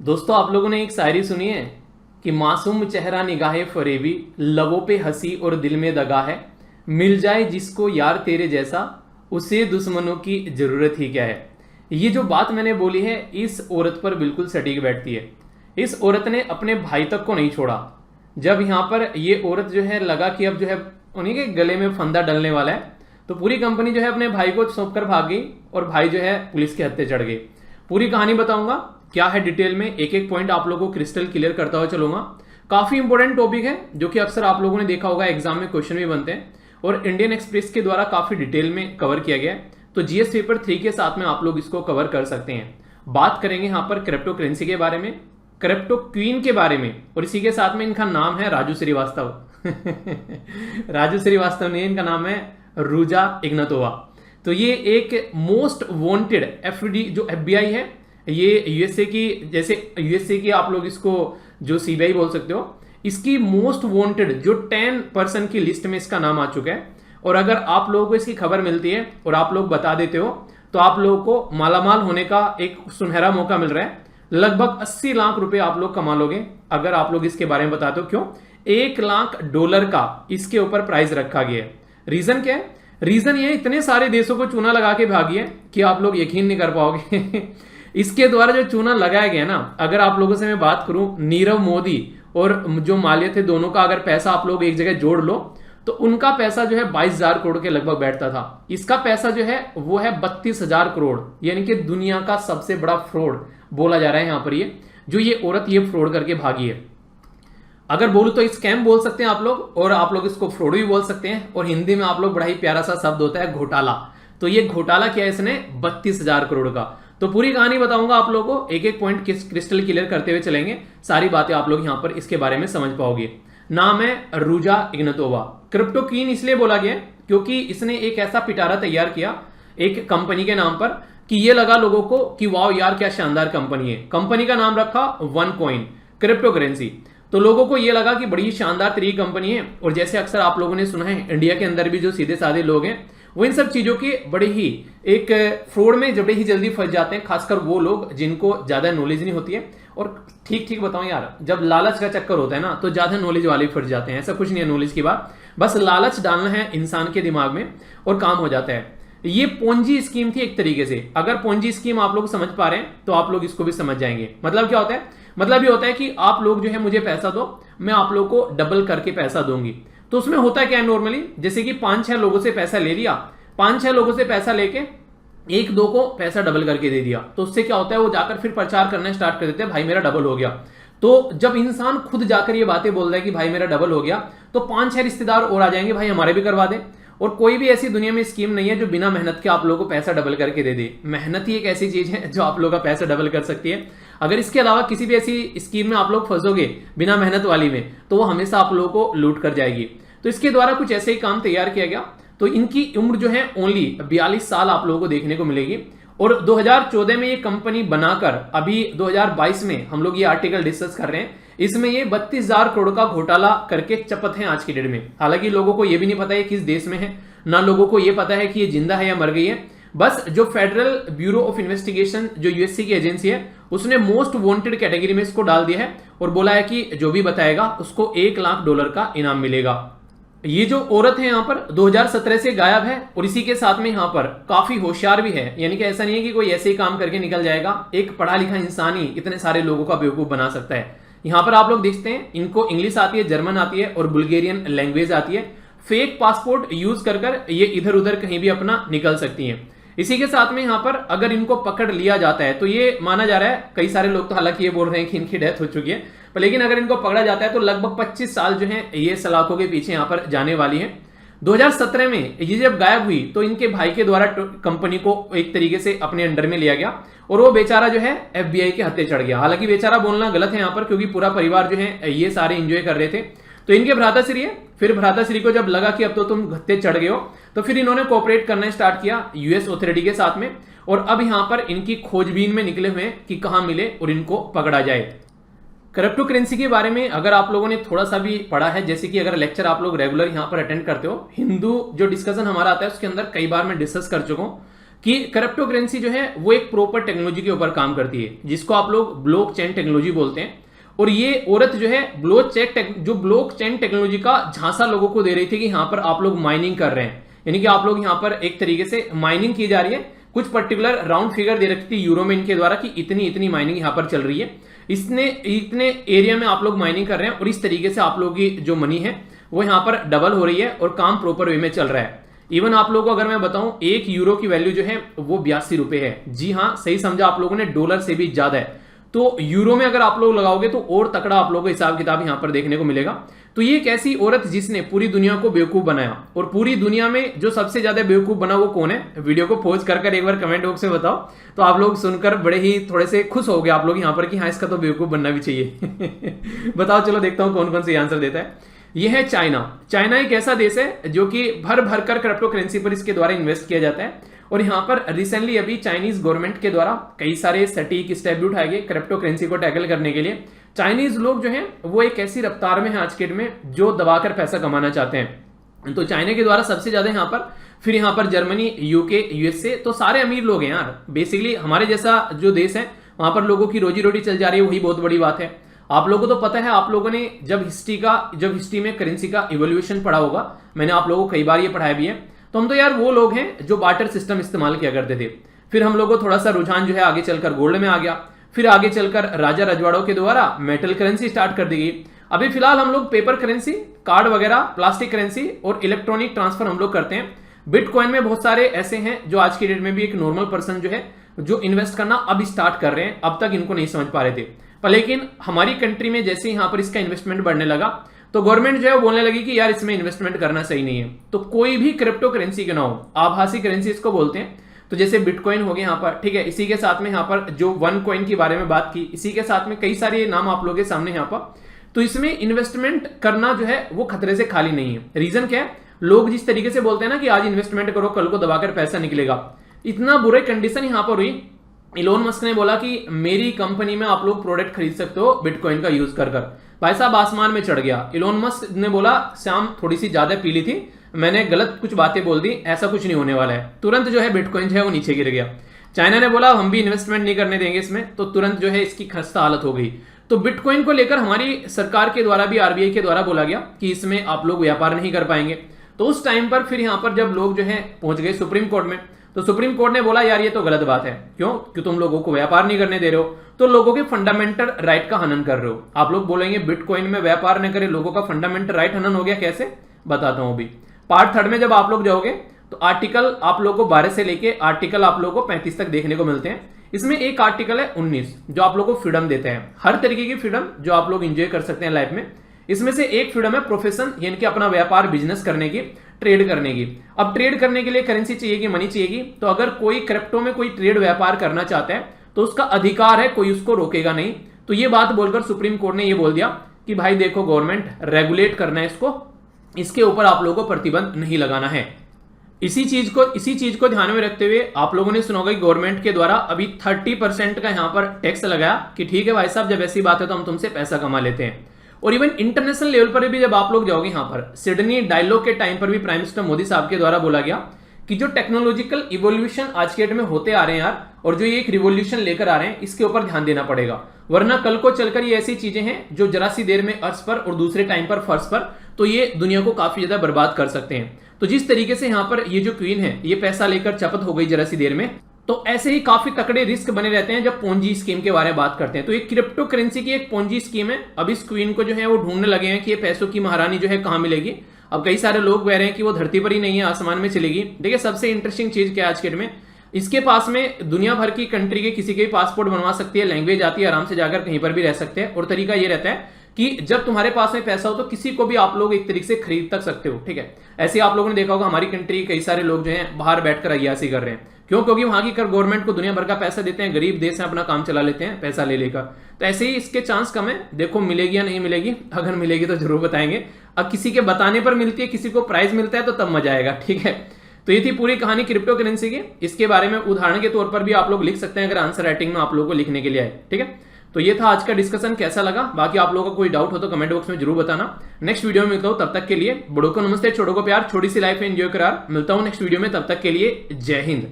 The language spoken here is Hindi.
दोस्तों, आप लोगों ने एक शायरी सुनी है कि मासूम चेहरा निगाहे फरेबी, लबों पे हंसी और दिल में दगा है। मिल जाए जिसको यार तेरे जैसा, उसे दुश्मनों की जरूरत ही क्या है। ये जो बात मैंने बोली है इस औरत पर बिल्कुल सटीक बैठती है। इस औरत ने अपने भाई तक को नहीं छोड़ा। जब यहाँ पर ये औरत जो है लगा कि अब जो है उन्हीं के गले में फंदा डलने वाला है, तो पूरी कंपनी जो है अपने भाई को सौंप कर भाग गई और भाई जो है पुलिस के हत्थे चढ़ गए। पूरी कहानी बताऊंगा क्या है डिटेल में, एक एक पॉइंट आप लोगों को क्रिस्टल क्लियर करता हुआ चलूंगा। काफी इंपॉर्टेंट टॉपिक है जो कि अक्सर आप लोगों ने देखा होगा, एग्जाम में क्वेश्चन भी बनते हैं और इंडियन एक्सप्रेस के द्वारा काफी डिटेल में कवर किया गया है। तो जीएस पेपर 3 के साथ में आप लोग इसको कवर कर सकते हैं। बात करेंगे यहाँ पर क्रिप्टो करेंसी के बारे में, क्रिप्टो क्वीन के बारे में, और इसी के साथ में इनका नाम है राजू श्रीवास्तव। राजू श्रीवास्तव नहीं, इनका नाम है रूजा इग्नातोवा। तो ये एक मोस्ट वांटेड एफडी जो एफबीआई है, ये यूएसए की, जैसे यूएसए की आप लोग इसको जो सीबीआई बोल सकते हो, इसकी मोस्ट वांटेड जो 10% की लिस्ट में इसका नाम आ चुका है। और अगर आप लोगों को इसकी खबर मिलती है और आप लोग बता देते हो तो आप लोगों को मालामाल होने का एक सुनहरा मौका मिल रहा है। लगभग 80 लाख रुपए आप लोग कमा लोगे अगर आप लोग इसके बारे में बताते हो। क्यों? $1 लाख का इसके ऊपर प्राइस रखा गया है। रीजन क्या है? रीजन ये इतने सारे देशों को चूना लगा के भागी है कि आप लोग यकीन नहीं कर पाओगे। इसके द्वारा जो चूना लगाया गया ना, अगर आप लोगों से मैं बात करूं, नीरव मोदी और जो माल्या थे दोनों का अगर पैसा आप लोग एक जगह जोड़ लो तो उनका पैसा जो है 22,000 करोड़ के लगभग बैठता था। इसका पैसा जो है वो है 32,000 करोड़, यानी कि दुनिया का सबसे बड़ा फ्रॉड बोला जा रहा है यहाँ पर। ये जो ये औरत ये फ्रॉड करके भागी है, अगर बोलूं तो स्कैम बोल सकते हैं आप लोग, और आप लोग इसको फ्रॉड भी बोल सकते हैं, और हिंदी में आप लोग बड़ा ही प्यारा सा शब्द होता है घोटाला। तो ये घोटाला किया इसने 32,000 करोड़ का। तो पूरी कहानी बताऊंगा आप लोगों को, एक एक पॉइंट क्रिस्टल क्लियर करते हुए चलेंगे, सारी बातें आप लोग यहां पर इसके बारे में समझ पाओगे। नाम है रूजा इग्नातोवा। क्रिप्टो क्वीन इसलिए बोला गया क्योंकि इसने एक ऐसा पिटारा तैयार किया एक कंपनी के नाम पर कि ये लगा लोगों को कि वाओ यार क्या शानदार कंपनी है। कंपनी का नाम रखा OneCoin क्रिप्टो करेंसी। तो लोगों को ये लगा कि बड़ी शानदार तरीके कंपनी है, और जैसे अक्सर आप लोगों ने सुना है इंडिया के अंदर भी जो सीधे साधे लोग हैं वो इन सब चीजों के बड़े ही एक फ्रॉड में बड़े ही जल्दी फंस जाते हैं, खासकर वो लोग जिनको ज्यादा नॉलेज नहीं होती है। और ठीक ठीक बताऊं यार, जब लालच का चक्कर होता है ना तो ज्यादा नॉलेज वाले फंस जाते हैं। ऐसा कुछ नहीं है नॉलेज की बात, बस लालच डालना है इंसान के दिमाग में और काम हो जाता है। ये पोंजी स्कीम थी एक तरीके से। अगर पोंजी स्कीम आप लोग समझ पा रहे हैं तो आप लोग इसको भी समझ जाएंगे। मतलब क्या होता है? मतलब ये होता है कि आप लोग जो है मुझे पैसा दो, मैं आप लोग को डबल करके पैसा दूंगी। तो उसमें होता क्या है नॉर्मली, जैसे कि 5-6 लोगों से पैसा ले लिया, 5-6 लोगों से पैसा लेके 1-2 को पैसा डबल करके दे दिया, तो उससे क्या होता है वो जाकर फिर प्रचार करना स्टार्ट कर देते हैं, भाई मेरा डबल हो गया। तो जब इंसान खुद जाकर ये बातें बोल रहा है कि भाई मेरा डबल हो गया, तो 5-6 रिश्तेदार और आ जाएंगे, भाई हमारे भी करवा दे। और कोई भी ऐसी दुनिया में स्कीम नहीं है जो बिना मेहनत के आप लोगों को पैसा डबल करके दे दे। मेहनत ही एक ऐसी चीज है जो आप लोगों का पैसा डबल कर सकती है। अगर इसके अलावा किसी भी ऐसी स्कीम में आप लोग फंसोगे बिना मेहनत वाली में, तो वो हमेशा आप लोगों को लूट कर जाएगी। तो इसके द्वारा कुछ ऐसे ही काम तैयार किया गया। तो इनकी उम्र जो है ओनली 42 साल आप लोगों को देखने को मिलेगी। और 2014 में ये कंपनी बनाकर अभी 2022 में हम लोग ये आर्टिकल डिस्कस कर रहे हैं, इसमें ये 32,000 करोड़ का घोटाला करके चपत है आज की डेट में। हालांकि लोगों को ये भी नहीं पता है किस देश में है, ना लोगों को ये पता है कि ये जिंदा है या मर गई है। बस जो फेडरल ब्यूरो ऑफ इन्वेस्टिगेशन जो यूएससी की एजेंसी है उसने मोस्ट वांटेड कैटेगरी में इसको डाल दिया है और बोला है कि जो भी बताएगा उसको $1 लाख का इनाम मिलेगा। ये जो औरत है यहाँ पर 2017 से गायब है, और इसी के साथ में यहाँ पर काफी होशियार भी है। यानी कि ऐसा नहीं है कि कोई ऐसे ही काम करके निकल जाएगा, एक पढ़ा लिखा इंसान ही इतने सारे लोगों का बेवकूफ बना सकता है। यहाँ पर आप लोग देखते हैं इनको इंग्लिश आती है, जर्मन आती है और बुल्गेरियन लैंग्वेज आती है। फेक पासपोर्ट यूज कर ये इधर उधर कहीं भी अपना निकल सकती हैं। इसी के साथ में यहाँ पर अगर इनको पकड़ लिया जाता है तो ये माना जा रहा है, कई सारे लोग तो हालांकि ये बोल रहे हैं कि इनकी डेथ हो चुकी है, पर लेकिन अगर इनको पकड़ा जाता है तो लगभग 25 साल जो है ये सलाखों के पीछे यहाँ पर जाने वाली है। 2017 में ये जब गायब हुई तो इनके भाई के द्वारा कंपनी को एक तरीके से अपने अंडर में लिया गया और वो बेचारा जो है एफबीआई के हत्थे चढ़ गया। हालांकि बेचारा बोलना गलत है यहाँ पर, क्योंकि पूरा परिवार जो है ये सारे एंजॉय कर रहे थे। तो इनके भ्राताश्री है, फिर भ्राताश्री को जब लगा कि अब तो तुम हत्थे चढ़ गए हो, तो फिर इन्होंने कोऑपरेट करना स्टार्ट किया यूएस अथॉरिटी के साथ में, और अब यहां पर इनकी खोजबीन में निकले हुए हैं कि कहां मिले और इनको पकड़ा जाए। क्रिप्टो करेंसी के बारे में अगर आप लोगों ने थोड़ा सा भी पढ़ा है, जैसे कि अगर लेक्चर आप लोग रेगुलर यहां पर अटेंड करते हो, हिंदू जो डिस्कशन हमारा आता है उसके अंदर कई बार मैं डिस्कस कर चुका हूं कि क्रिप्टो करेंसी जो है वो एक प्रॉपर टेक्नोलॉजी के ऊपर काम करती है, जिसको आप लोग ब्लॉकचेन टेक्नोलॉजी बोलते हैं। और ये औरत जो है ब्लॉकचेन टेक्नोलॉजी का झांसा लोगों को दे रही थी कि यहां पर आप लोग माइनिंग कर रहे हैं, यानी कि आप लोग यहां पर एक तरीके से माइनिंग की जा रही है। कुछ पर्टिकुलर राउंड फिगर दे रखी थी यूरो में इनके द्वारा कि इतनी इतनी माइनिंग यहां पर चल रही है, इतने एरिया में आप लोग माइनिंग कर रहे हैं और इस तरीके से आप लोगों की जो मनी है वो यहां पर डबल हो रही है और काम प्रॉपर वे में चल रहा है। इवन आप लोगों को अगर मैं बताऊं, 1 यूरो की वैल्यू जो है वो 82 रुपए है। जी हां, सही समझा आप लोगों ने, डॉलर से भी ज्यादा है। तो यूरो में अगर आप लोग लगाओगे तो और तकड़ा आप लोगों को हिसाब किताब यहां पर देखने को मिलेगा। तो ये एक ऐसी औरत जिसने पूरी दुनिया को बेवकूफ बनाया, और पूरी दुनिया में जो सबसे ज्यादा बेवकूफ बना वो कौन है? वीडियो को पॉज कर एक बार कमेंट बॉक्स में बताओ, तो आप लोग सुनकर बड़े ही थोड़े से खुश हो गए आप लोग यहां पर कि हाँ, इसका तो बेवकूफ बनना भी चाहिए। बताओ, चलो देखता हूं कौन कौन से आंसर देता है। यह है चाइना। चाइना एक ऐसा देश है जो कि भर भर कर क्रिप्टो करेंसी पर इसके द्वारा इन्वेस्ट किया जाता है, और यहां पर रिसेंटली अभी चाइनीज गवर्नमेंट के द्वारा कई सारे सटीक स्टेप भी उठाए गए क्रिप्टो करेंसी को टैकल करने के लिए। चाइनीज लोग जो हैं वो एक ऐसी रफ्तार में है आज के डेट में जो दबाकर पैसा कमाना चाहते हैं। तो चाइना के द्वारा सबसे ज्यादा यहां पर, फिर यहां पर जर्मनी, यूके, यूएसए, तो सारे अमीर लोग हैं यार। बेसिकली हमारे जैसा जो देश है वहां पर लोगों की रोजी रोटी चल जा रही है, वही बहुत बड़ी बात है। आप लोगों को तो पता है, आप लोगों ने जब हिस्ट्री में करेंसी का इवोल्यूशन पढ़ा होगा, मैंने आप लोगों को कई बार ये पढ़ाया भी है। तो हम तो यार वो लोग हैं जो बार्टर सिस्टम इस्तेमाल किया करते थे। फिर हम लोगों को थोड़ा सा रुझान जो है आगे चलकर गोल्ड में आ गया, फिर आगे चलकर राजा रजवाड़ों के द्वारा मेटल करेंसी स्टार्ट कर दी गई। अभी फिलहाल हम लोग पेपर करेंसी, कार्ड वगैरह, प्लास्टिक करेंसी और इलेक्ट्रॉनिक ट्रांसफर हम लोग करते हैं। बिटकॉइन में बहुत सारे ऐसे हैं जो आज की डेट में भी एक नॉर्मल पर्सन जो है जो इन्वेस्ट करना अब स्टार्ट कर रहे हैं, अब तक इनको नहीं समझ पा रहे थे। पर लेकिन हमारी कंट्री में जैसे यहां पर इसका इन्वेस्टमेंट बढ़ने लगा तो गवर्नमेंट जो है बोलने लगी कि यार इसमें इन्वेस्टमेंट करना सही नहीं है। तो कोई भी क्रिप्टो करेंसी के ना हो, आभासी करेंसी इसको बोलते हैं। तो जैसे बिटकॉइन हो गया यहाँ पर, ठीक है, इसी के साथ में यहाँ पर जो वन कॉइन के बारे में बात की, इसी के साथ में कई सारे नाम आप लोगों के सामने यहाँ पर। तो इसमें इन्वेस्टमेंट करना जो है वो खतरे से खाली नहीं है। रीजन क्या है? लोग जिस तरीके से बोलते हैं ना कि आज इन्वेस्टमेंट करो कल को दबाकर पैसा निकलेगा, इतना बुरे कंडीशन यहाँ पर हुई। इलोन मस्क ने बोला कि मेरी कंपनी में आप लोग प्रोडक्ट खरीद सकते हो बिटकॉइन का यूज कर। भाई साहब आसमान में चढ़ गया। इलोन मस्क ने बोला शाम थोड़ी सी ज्यादा पीली थी, मैंने गलत कुछ बातें बोल दी, ऐसा कुछ नहीं होने वाला है। तुरंत जो है बिटकॉइन जो है वो नीचे गिर गया। चाइना ने बोला हम भी इन्वेस्टमेंट नहीं करने देंगे इसमें, तो तुरंत जो है इसकी खस्ता हालत हो गई। तो बिटकॉइन को लेकर हमारी सरकार के द्वारा भी, आरबीआई के द्वारा बोला गया कि इसमें आप लोग व्यापार नहीं कर पाएंगे। तो उस टाइम पर फिर यहां पर जब लोग जो है पहुंच गए सुप्रीम कोर्ट में, तो सुप्रीम कोर्ट ने बोला यार ये तो गलत बात है। क्यों? कि तुम लोगों को व्यापार नहीं करने दे रहे हो, तो लोगों के फंडामेंटल राइट का हनन कर रहे हो। आप लोग बोलेंगे बिटकॉइन में व्यापार न करे, लोगों का फंडामेंटल राइट हनन हो गया, कैसे बताता हूं अभी। पार्ट 3 में जब आप लोग जाओगे तो आर्टिकल आप लोगों को 12 से लेके आर्टिकल आप लोगों को 35 तक देखने को मिलते हैं। इसमें एक आर्टिकल है 19 जो आप लोगों को फ्रीडम देते हैं, हर तरीके की फ्रीडम जो आप लोग एंजॉय कर सकते हैं लाइफ में। इसमें से एक फ्रीडम है प्रोफेशन, यानी कि अपना व्यापार बिजनेस करने की, ट्रेड करने की। अब ट्रेड करने के लिए करेंसी चाहिएगी, मनी चाहिएगी। तो अगर कोई क्रिप्टो में कोई ट्रेड व्यापार करना चाहता है तो उसका अधिकार है, कोई उसको रोकेगा नहीं। तो ये बात बोलकर सुप्रीम कोर्ट ने ये बोल दिया कि भाई देखो गवर्नमेंट रेगुलेट करना है इसको, इसके ऊपर आप लोगों को प्रतिबंध नहीं लगाना है। इसी चीज को ध्यान में रखते हुए आप लोगों ने सुना होगा कि गवर्नमेंट के द्वारा अभी 30% का यहां पर टैक्स लगाया कि ठीक है भाई साहब, जब ऐसी बात है तो हम तुमसे पैसा कमा लेते हैं। और इवन इंटरनेशनल लेवल पर भी जब आप लोग जाओगे यहां पर, सिडनी डायलॉग के टाइम पर भी प्राइम मिनिस्टर मोदी साहब के द्वारा बोला गया कि जो टेक्नोलॉजिकल इवोल्यूशन आज के डेट में होते आ रहे हैं यार, और जो ये एक रिवोल्यूशन लेकर आ रहे हैं, इसके ऊपर ध्यान देना पड़ेगा। वरना कल को चलकर ये ऐसी चीजें हैं जो जरा सी देर में अर्थ पर और दूसरे टाइम पर फर्श पर, तो ये दुनिया को काफी ज्यादा बर्बाद कर सकते हैं। तो जिस तरीके से यहां पर ये जो क्वीन है ये पैसा लेकर चपत हो गई जरा सी देर में, तो ऐसे ही काफी तकड़े रिस्क बने रहते हैं जब पोंजी स्कीम के बारे में बात करते हैं। तो ये क्रिप्टो करेंसी की एक पोंजी स्कीम है। अब इस क्वीन को जो है वो ढूंढने लगे हैं कि ये पैसों की महारानी जो है कहां मिलेगी। अब कई सारे लोग कह रहे हैं कि वो धरती पर ही नहीं है, आसमान में चलेगी। देखिए सबसे इंटरेस्टिंग चीज क्या है आज के डेट में, इसके पास में दुनिया भर की कंट्री के किसी के भी पासपोर्ट बनवा सकती है, लैंग्वेज आती है, आराम से जाकर कहीं पर भी रह सकते हैं। और तरीका ये रहता है कि जब तुम्हारे पास में पैसा हो तो किसी को भी आप लोग एक तरीके से खरीद तक सकते हो, ठीक है। ऐसे आप लोगों ने देखा होगा हमारी कंट्री कई सारे लोग जो हैं बाहर बैठकर अय्यासी कर रहे हैं। क्यों? क्योंकि वहां की कर गवर्नमेंट को दुनिया भर का पैसा देते हैं, गरीब देश है, अपना काम चला लेते हैं पैसा ले लेकर। तो ऐसे ही इसके चांस कम है। देखो मिलेगी या नहीं मिलेगी, अगर मिलेगी तो जरूर बताएंगे। अब किसी के बताने पर मिलती है, किसी को प्राइज मिलता है तो तब मजा आएगा, ठीक है। तो ये थी पूरी कहानी क्रिप्टो करेंसी की। इसके बारे में उदाहरण के तौर पर भी आप लोग लिख सकते हैं अगर आंसर राइटिंग में आप लोगों को लिखने के लिए आए, ठीक है। तो ये था आज का डिस्कशन, कैसा लगा? बाकी आप लोगों का कोई डाउट हो तो कमेंट बॉक्स में जरूर बताना। नेक्स्ट वीडियो में मिलता हूं, तब तक के लिए बड़ों को नमस्ते, छोटों को प्यार, छोटी सी लाइफ एंजॉय करार। मिलता हूं नेक्स्ट वीडियो में, तब तक के लिए जय हिंद।